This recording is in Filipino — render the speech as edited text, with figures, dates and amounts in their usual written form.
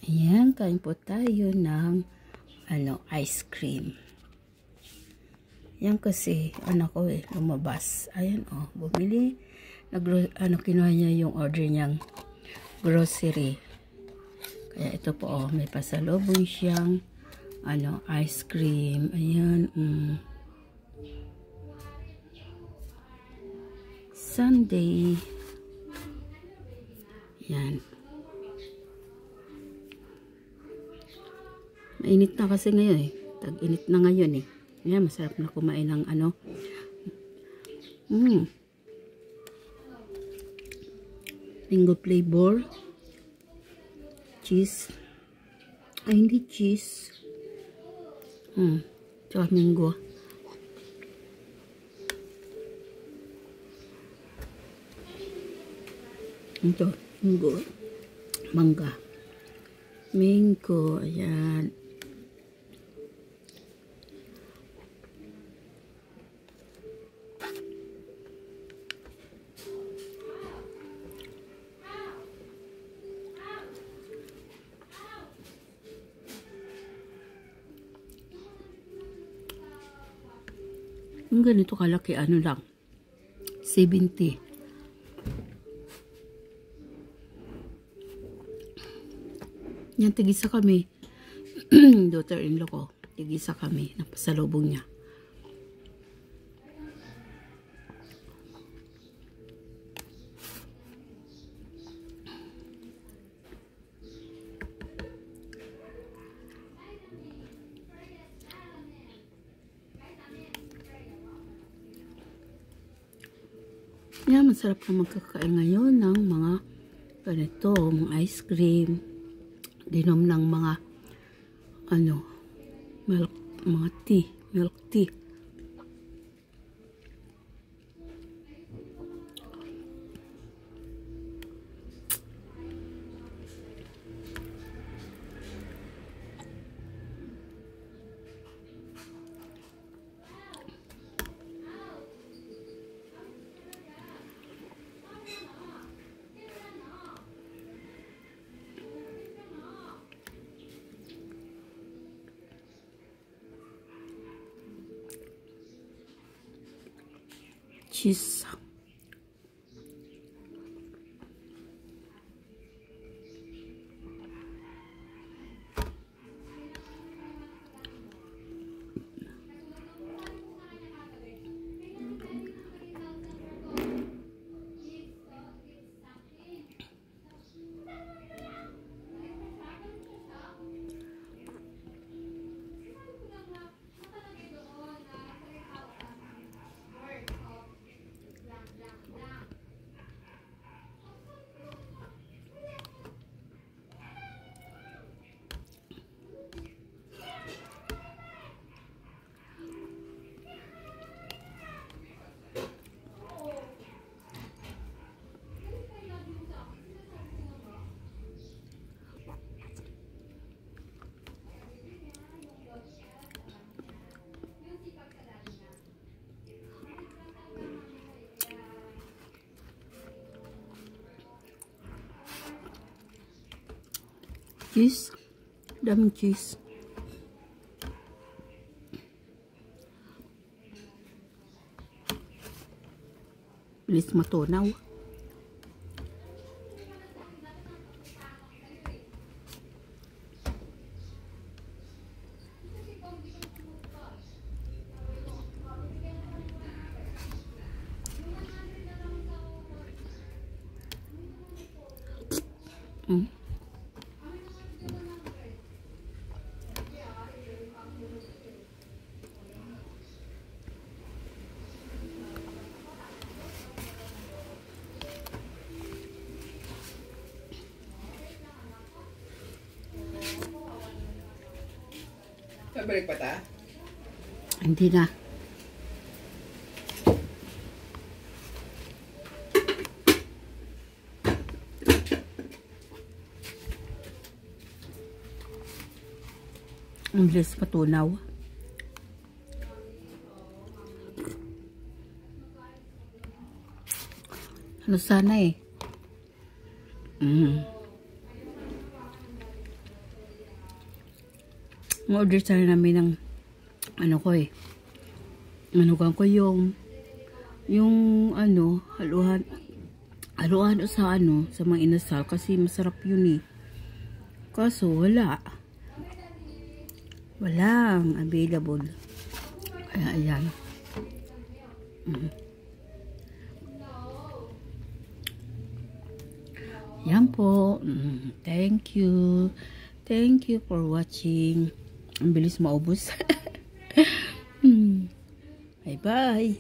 Ayan, kain po tayo ng ice cream. Yan kasi, anak ko lumabas. Ayan bumili. Kinuha niya yung order niyang grocery. Kaya ito po may pasalubong siyang ice cream. Ayan, Sunday. Yan. Mainit na kasi ngayon Tag-init na ngayon Ayan, masarap na kumain ng mango flavor. Cheese. Ay, hindi cheese. Tsaka mango. Ito, mango. Mangga. Mango, ayan. Yung ganito kalaki, lang, 70. Yan, tigisa kami. Daughter-in-law ko, tigisa kami. Napasalubong niya. Yan, masarap na magkakain ngayon ng mga ganito, mga ice cream. Dinom ng mga milk tea. Cheese. Cheese. Daming cheese. Bilis matunaw. Balik pa ta? Hindi na. Ang bilis matunaw. Sana Ma-order sana namin ng ano ko eh. Manugang ko yung ano, haluhan sa ano, sa mga inasal kasi masarap yun eh. Kaso walang available. Kaya ayan. Yan po. Thank you. Thank you for watching. Ang bilis maubos. Bye-bye.